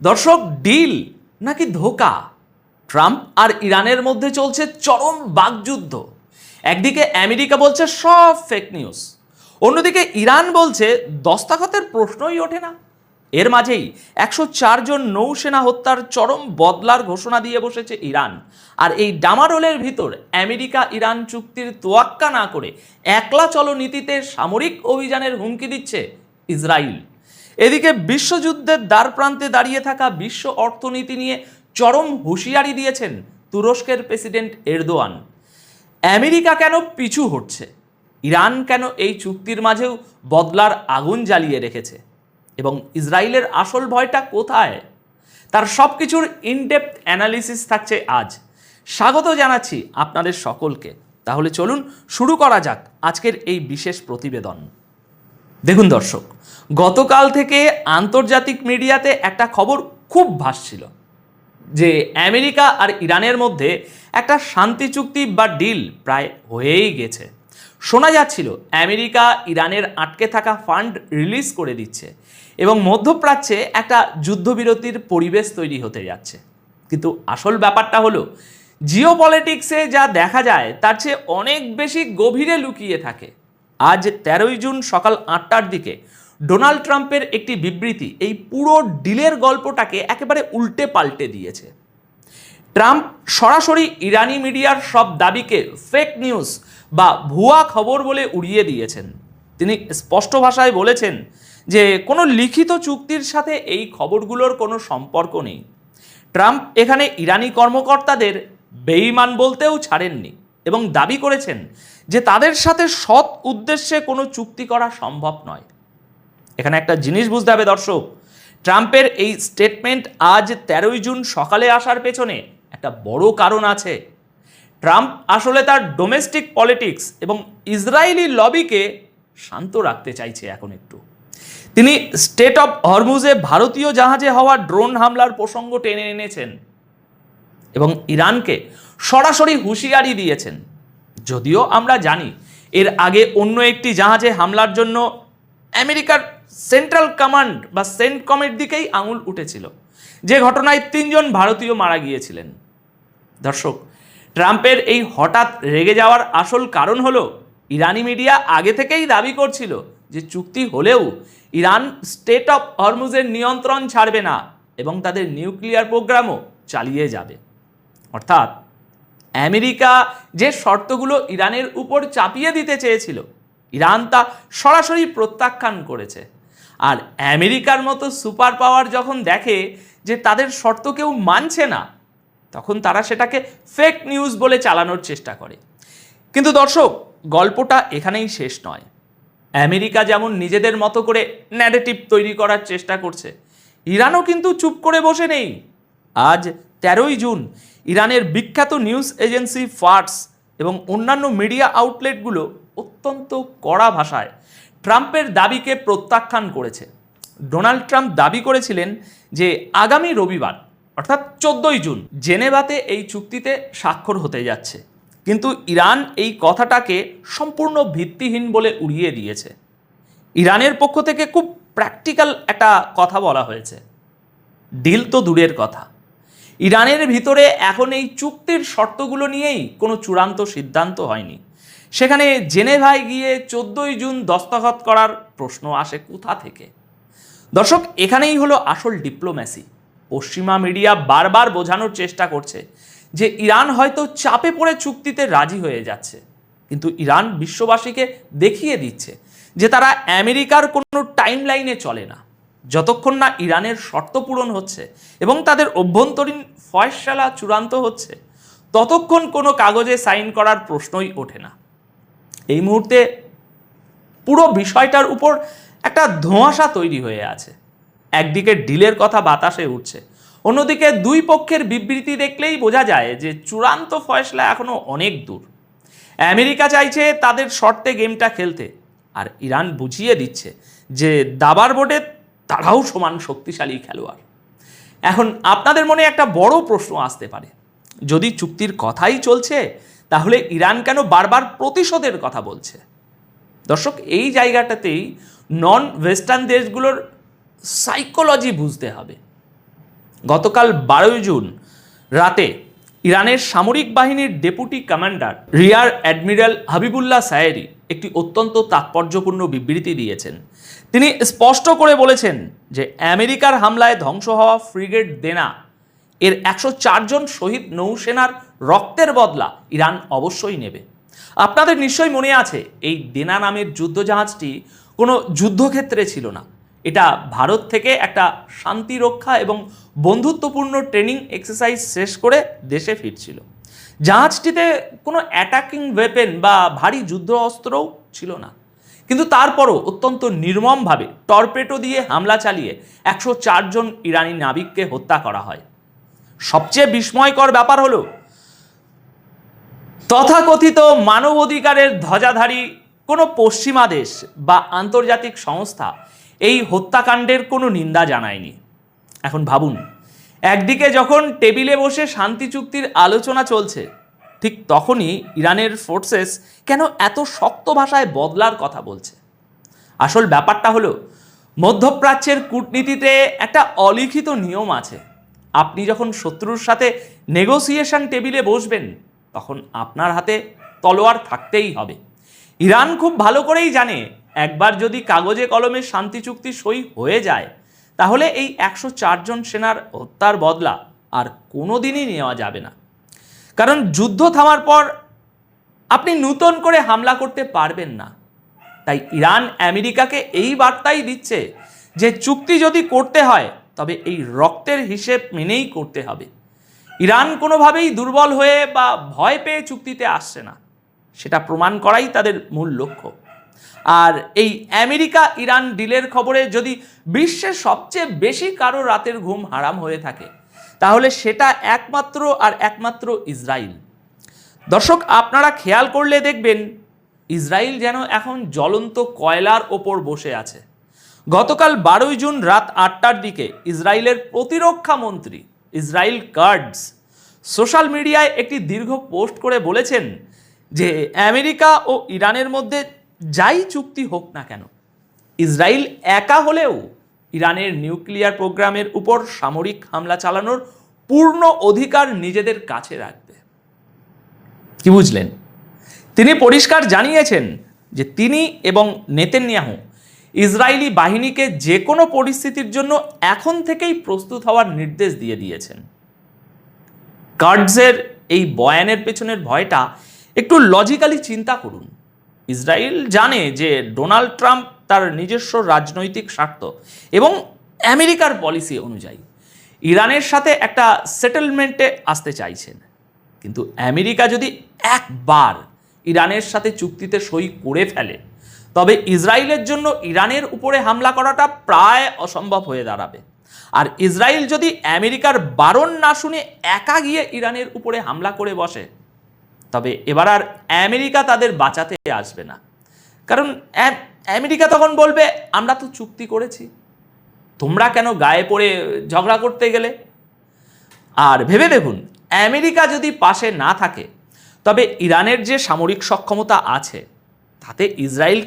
দর্শক, ডিল নাকি ধোঁকা? ট্রাম্প আর ইরানের মধ্যে চলছে চরম বাকযুদ্ধ। একদিকে আমেরিকা বলছে সব ফেক নিউজ, অন্যদিকে ইরান বলছে দস্তখতের প্রশ্নই ওঠে না। এর মাঝেই 104 জন নৌসেনা হত্যার চরম বদলার ঘোষণা দিয়ে বসেছে ইরান। আর এই ডামাডোলের ভিতর আমেরিকা ইরান চুক্তির তোয়াক্কা না করে একলা চলো নীতিতে সামরিক অভিযানের হুমকি দিচ্ছে ইসরায়েল। এদিকে বিশ্বযুদ্ধের দ্বারপ্রান্তে দাঁড়িয়ে থাকা বিশ্ব অর্থনীতি নিয়ে চরম হুঁশিয়ারি দিয়েছেন তুরস্কের প্রেসিডেন্ট এরদোয়ান। আমেরিকা কেন পিছু হটছে? ইরান কেন এই চুক্তির মাঝেও বদলার আগুন জ্বালিয়ে রেখেছে? এবং ইসরায়েলের আসল ভয়টা কোথায়? তার সব কিছুর ইনডেপথ অ্যানালিসিস থাকছে আজ। স্বাগত জানাচ্ছি আপনাদের সকলকে। তাহলে চলুন শুরু করা যাক আজকের এই বিশেষ প্রতিবেদন। দেখুন দর্শক, গতকাল থেকে আন্তর্জাতিক মিডিয়াতে একটা খবর খুব ভাসছিল যে আমেরিকা আর ইরানের মধ্যে একটা শান্তি চুক্তি বা ডিল প্রায় হয়েই গেছে। শোনা যাচ্ছিল আমেরিকা ইরানের আটকে থাকা ফান্ড রিলিজ করে দিচ্ছে এবং মধ্যপ্রাচ্যে একটা যুদ্ধবিরতির পরিবেশ তৈরি হতে যাচ্ছে। কিন্তু আসল ব্যাপারটা হলো, জিওপলিটিক্সে যা দেখা যায় তার চেয়ে অনেক বেশি গভীরে লুকিয়ে থাকে। আজ 13ই জুন সকাল 8টার দিকে ডোনাল্ড ট্রাম্পের একটি বিবৃতি এই পুরো ডিলের গল্পটাকে একেবারে উল্টে পাল্টে দিয়েছে। ট্রাম্প সরাসরি ইরানি মিডিয়ার সব দাবিকে ফেক নিউজ বা ভুয়া খবর বলে উড়িয়ে দিয়েছেন। তিনি স্পষ্ট ভাষায় বলেছেন যে কোনো লিখিত চুক্তির সাথে এই খবরগুলোর কোনো সম্পর্ক নেই। ট্রাম্প এখানে ইরানি কর্মকর্তাদের বেঈমান বলতেও ছাড়েননি এবং দাবি করেছেন যে তাদের সাথে সৎ উদ্দেশ্যে কোনো চুক্তি করা সম্ভব নয়। এখানে একটা জিনিস বুঝতে হবে দর্শক, ট্রাম্পের এই স্টেটমেন্ট আজ 13ই জুন সকালে আসার পেছনে একটা বড় কারণ আছে। ট্রাম্প আসলে তার ডোমেস্টিক পলিটিক্স এবং ইসরায়েলি লবিকে শান্ত রাখতে চাইছে এখন একটু। তিনি স্টেট অফ হরমুজে ভারতীয় জাহাজে হওয়া ড্রোন হামলার প্রসঙ্গ টেনে এনেছেন এবং ইরানকে সরাসরি হুঁশিয়ারি দিয়েছেন। যদিও আমরা জানি এর আগে অন্য একটি জাহাজে হামলার জন্য আমেরিকার সেন্ট্রাল কমান্ড বা সেন্টকমের দিকেই আঙুল উঠেছিল, যে ঘটনায় 3 জন ভারতীয় মারা গিয়েছিলেন। দর্শক, ট্রাম্পের এই হঠাৎ রেগে যাওয়ার আসল কারণ হলো, ইরানি মিডিয়া আগে থেকেই দাবি করছিল যে চুক্তি হলেও ইরান স্টেট অফ হরমুজের নিয়ন্ত্রণ ছাড়বে না এবং তাদের নিউক্লিয়ার প্রোগ্রামও চালিয়ে যাবে। অর্থাৎ আমেরিকা যে শর্তগুলো ইরানের উপর চাপিয়ে দিতে চেয়েছিল, ইরান তা সরাসরি প্রত্যাখ্যান করেছে। আর আমেরিকার মতো সুপার পাওয়ার যখন দেখে যে তাদের শর্ত কেউ মানছে না, তখন তারা সেটাকে ফেক নিউজ বলে চালানোর চেষ্টা করে। কিন্তু দর্শক, গল্পটা এখানেই শেষ নয়। আমেরিকা যেমন নিজেদের মতো করে ন্যারেটিভ তৈরি করার চেষ্টা করছে, ইরানও কিন্তু চুপ করে বসে নেই। আজ 13ই জুন ইরানের বিখ্যাত নিউজ এজেন্সি ফার্স এবং অন্যান্য মিডিয়া আউটলেটগুলো অত্যন্ত কড়া ভাষায় ট্রাম্পের দাবিকে প্রত্যাখ্যান করেছে। ডোনাল্ড ট্রাম্প দাবি করেছিলেন যে আগামী রবিবার অর্থাৎ 14ই জুন জেনেভাতে এই চুক্তিতে স্বাক্ষর হতে যাচ্ছে, কিন্তু ইরান এই কথাটাকে সম্পূর্ণ ভিত্তিহীন বলে উড়িয়ে দিয়েছে। ইরানের পক্ষ থেকে খুব প্র্যাকটিক্যাল একটা কথা বলা হয়েছে। ডিল তো দূরের কথা, ইরানের ভিতরে এখন এই চুক্তির শর্তগুলো নিয়েই কোনো চূড়ান্ত সিদ্ধান্ত হয়নি। সেখানে জেনেভায় গিয়ে 14ই জুন দস্তখত করার প্রশ্ন আসে কোথা থেকে? দর্শক, এখানেই হলো আসল ডিপ্লোম্যাসি। পশ্চিমা মিডিয়া বারবার বোঝানোর চেষ্টা করছে যে ইরান হয়তো চাপে পড়ে চুক্তিতে রাজি হয়ে যাচ্ছে, কিন্তু ইরান বিশ্ববাসীকে দেখিয়ে দিচ্ছে যে তারা আমেরিকার কোনো টাইম লাইনে চলে না। যতক্ষণ না ইরানের শর্ত পূরণ হচ্ছে এবং তাদের অভ্যন্তরীণ ফয়সালা চূড়ান্ত হচ্ছে, ততক্ষণ কোনো কাগজে সাইন করার প্রশ্নই ওঠে না। এই মুহূর্তে পুরো বিষয়টার উপর একটা ধোঁয়াশা তৈরি হয়ে আছে। একদিকে ডিলের কথা বাতাসে উঠছে, অন্যদিকে দুই পক্ষের বিবৃতি দেখলেই বোঝা যায় যে চূড়ান্ত ফয়সলা এখনো অনেক দূর। আমেরিকা চাইছে তাদের শর্তে গেমটা খেলতে, আর ইরান বুঝিয়ে দিচ্ছে যে দাবার বোর্ডে তারাও সমান শক্তিশালী খেলোয়াড়। এখন আপনাদের মনে একটা বড় প্রশ্ন আসতে পারে, যদি চুক্তির কথাই চলছে তাহলে ইরান কেন বারবার প্রতিশোধের কথা বলছে? দর্শক, এই জায়গাটাতেই নন ওয়েস্টার্ন দেশগুলোর সাইকোলজি বুঝতে হবে। গতকাল 12 জুন রাতে ইরানের সামরিক বাহিনীর deputy commander rear admiral Habibullah Sayyari একটি অত্যন্ত তাৎপর্যপূর্ণ বিবৃতি দিয়েছেন। তিনি স্পষ্ট করে বলেছেন যে আমেরিকার হামলায় ধ্বংস হওয়া ফ্রিগেট দেনা এর 104 জন শহীদ নৌসেনার রক্তের বদলা ইরান অবশ্যই নেবে। আপনাদের নিশ্চয়ই মনে আছে এই দেনা নামের যুদ্ধজাহাজটি কোনো যুদ্ধক্ষেত্রে ছিল না, এটা ভারত থেকে একটা শান্তি রক্ষা এবং বন্ধুত্বপূর্ণ ট্রেনিং এক্সারসাইজ শেষ করে দেশে ফিরছিল। জাহাজটিতে কোনো অ্যাটাকিং ওয়েপেন বা ভারী যুদ্ধ অস্ত্রও ছিল না, কিন্তু তারপরও অত্যন্ত নির্মমভাবে টর্পেডো দিয়ে হামলা চালিয়ে 104 জন ইরানি নাবিককে হত্যা করা হয়। সবচেয়ে বিস্ময়কর ব্যাপার হলো তথাকথিত মানবাধিকারের ধ্বজাধারী কোনো পশ্চিমা দেশ বা আন্তর্জাতিক সংস্থা এই হত্যাকাণ্ডের কোনো নিন্দা জানায়নি। এখন ভাবুন, একদিকে যখন টেবিলে বসে শান্তি চুক্তির আলোচনা চলছে, ঠিক তখনই ইরানের ফোর্সেস কেন এত শক্ত ভাষায় বদলার কথা বলছে? আসল ব্যাপারটা হলো মধ্যপ্রাচ্যের কূটনীতিতে একটা অলিখিত নিয়ম আছে। আপনি যখন শত্রুর সাথে নেগোসিয়েশন টেবিলে বসবেন, তখন আপনার হাতে তলোয়ার থাকতেই হবে। ইরান খুব ভালো করেই জানে, একবার যদি কাগজে কলমে শান্তি চুক্তি সই হয়ে যায়, তাহলে এই 104 জন সেনার হত্যার বদলা আর কোনোদিনই নেওয়া যাবে না। কারণ যুদ্ধ থামার পর আপনি নতুন করে হামলা করতে পারবেন না। তাই ইরান আমেরিকাকে এই বার্তাই দিচ্ছে যে চুক্তি যদি করতে হয়, তবে এই রক্তের হিসেব মেনেই করতে হবে। ইরান কোনোভাবেই দুর্বল হয়ে বা ভয় পেয়ে চুক্তিতে আসছে না, সেটা প্রমাণ করাই তাদের মূল লক্ষ্য। আর এই আমেরিকা ইরান ডিলের খবরে যদি বিশ্বের সবচেয়ে বেশি কারো রাতের ঘুম হারাম হয়ে থাকে, তাহলে সেটা একমাত্র ইসরায়েল। দর্শক, আপনারা খেয়াল করলে দেখবেন ইসরায়েল যেন এখন জ্বলন্ত কয়লার ওপর বসে আছে। গতকাল 12 জুন রাত 8টার দিকে ইসরায়েলের প্রতিরক্ষা মন্ত্রী ইসরায়েল কাটজ সোশ্যাল মিডিয়ায় একটি দীর্ঘ পোস্ট করে বলেছেন যে আমেরিকা ও ইরানের মধ্যে যাই চুক্তি হোক না কেন, ইসরায়েল একা হলেও ইরানের নিউক্লিয়ার প্রোগ্রামের উপর সামরিক হামলা চালানোর পূর্ণ অধিকার নিজেদের কাছে রাখবে। কি বুঝলেন? তিনি পরিষ্কার জানিয়েছেন যে তিনি এবং নেতানিয়াহু ইসরায়েলি বাহিনীকে যে কোনো পরিস্থিতির জন্য এখন থেকেই প্রস্তুত হওয়ার নির্দেশ দিয়ে দিয়েছেন। কাটজের এই বয়ানের পেছনের ভয়টা একটু লজিক্যালি চিন্তা করুন। ইসরায়েল জানে যে ডোনাল্ড ট্রাম্প তার নিজস্ব রাজনৈতিক স্বার্থ এবং আমেরিকার পলিসি অনুযায়ী ইরানের সাথে একটা সেটেলমেন্টে আসতে চাইছেন, কিন্তু আমেরিকা যদি একবার ইরানের সাথে চুক্তিতে সই করে ফেলে, তবে ইসরায়েলের জন্য ইরানের উপরে হামলা করাটা প্রায় অসম্ভব হয়ে দাঁড়াবে। আর ইসরায়েল যদি আমেরিকার বারণ না শুনে একা গিয়ে ইরানের উপরে হামলা করে বসে, তবে এবার আর আমেরিকা তাদের বাঁচাতে আসবে না। কারণ আমেরিকা তখন বলবে, আমরা তো চুক্তি করেছি, তোমরা কেন গায়ে পড়ে ঝগড়া করতে গেলে? আর ভেবে দেখুন, আমেরিকা যদি পাশে না থাকে, তবে ইরানের যে সামরিক সক্ষমতা আছে, তাতে ইসরায়েল